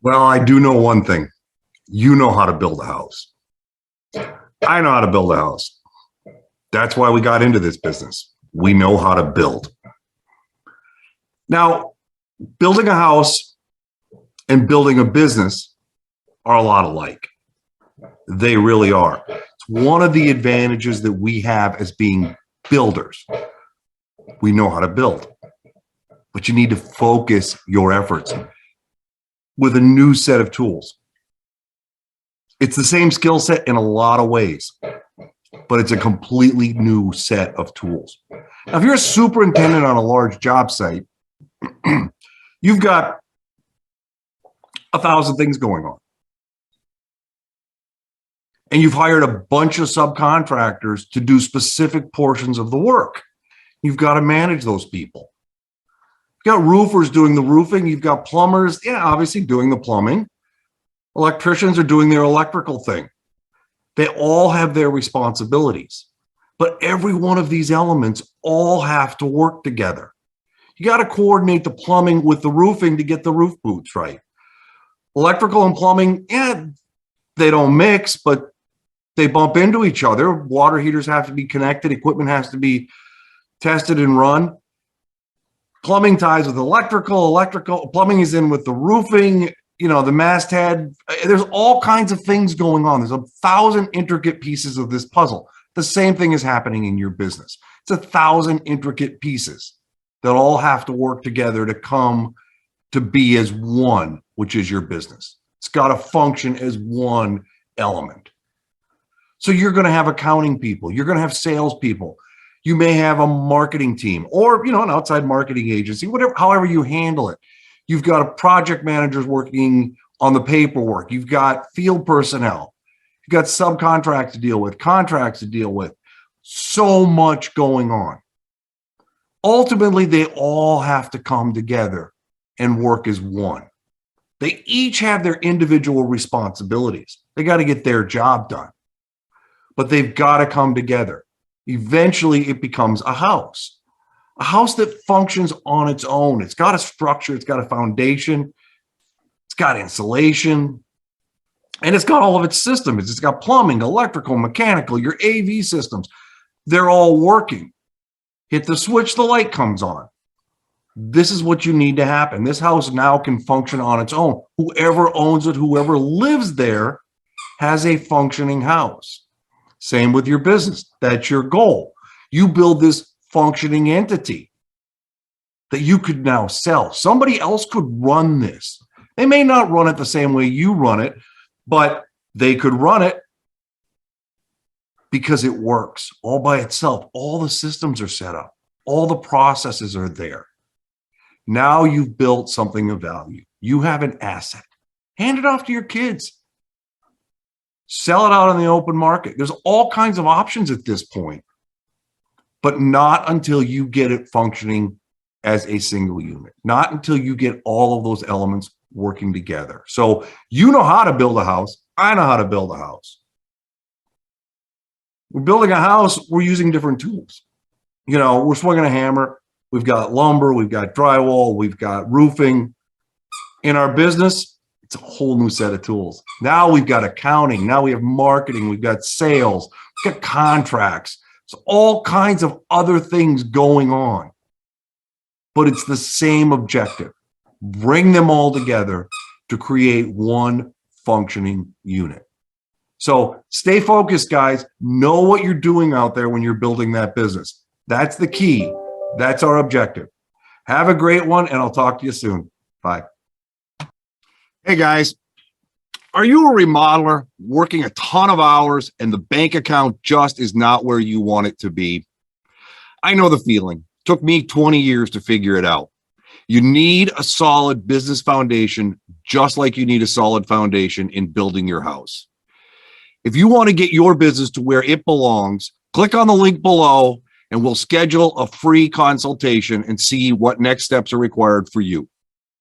Well, I do know one thing. You know how to build a house. I know how to build a house. That's why we got into this business. We know how to build. Now, building a house and building a business are a lot alike. They really are. It's one of the advantages that we have as being builders. We know how to build, but you need to focus your efforts with a new set of tools. It's the same skill set in a lot of ways, but it's a completely new set of tools. Now, if you're a superintendent on a large job site, you've got 1,000 things going on. And you've hired a bunch of subcontractors to do specific portions of the work. You've got to manage those people. You've got roofers doing the roofing. You've got plumbers, obviously doing the plumbing. Electricians are doing their electrical thing. They all have their responsibilities. But every one of these elements all have to work together. You got to coordinate the plumbing with the roofing to get the roof boots right. Electrical and plumbing, they don't mix, but they bump into each other. Water heaters have to be connected. Equipment has to be tested and run. Plumbing ties with electrical. Plumbing is in with the roofing, the masthead. There's all kinds of things going on. There's 1,000 intricate pieces of this puzzle. The same thing is happening in your business. It's 1,000 intricate pieces that all have to work together to come to be as one, which is your business. It's got to function as one element. So you're going to have accounting people. You're going to have sales people. You may have a marketing team or, an outside marketing agency, whatever, however you handle it. You've got project managers working on the paperwork. You've got field personnel. You've got subcontracts to deal with, contracts to deal with. So much going on. Ultimately, they all have to come together and work as one. They each have their individual responsibilities. They got to get their job done, but they've got to come together. Eventually, it becomes a house that functions on its own. It's got a structure. It's got a foundation. It's got insulation, and it's got all of its systems. It's got plumbing, electrical, mechanical, your AV systems. They're all working. Hit the switch, the light comes on. This is what you need to happen. This house now can function on its own. Whoever owns it, whoever lives there, has a functioning house. Same with your business. That's your goal. You build this functioning entity that you could now sell. Somebody else could run this. They may not run it the same way you run it, but they could run it because it works all by itself. All the systems are set up. All the processes are there. Now you've built something of value. You have an asset. Hand it off to your kids. Sell it out on the open market. There's all kinds of options at this point, but not until you get it functioning as a single unit, not until you get all of those elements working together. So you know how to build a house. I know how to build a house. We're building a house. We're using different tools. We're swinging a hammer. We've got lumber. We've got drywall. We've got roofing. In our business, it's a whole new set of tools. Now we've got accounting. Now we have marketing. We've got sales. We've got contracts. So all kinds of other things going on. But it's the same objective. Bring them all together to create one functioning unit. So stay focused, guys. Know what you're doing out there when you're building that business. That's the key. That's our objective. Have a great one, and I'll talk to you soon. Bye. Hey, guys. Are you a remodeler working a ton of hours and the bank account just is not where you want it to be? I know the feeling. It took me 20 years to figure it out. You need a solid business foundation, just like you need a solid foundation in building your house. If you want to get your business to where it belongs, click on the link below and we'll schedule a free consultation and see what next steps are required for you.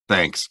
Thanks.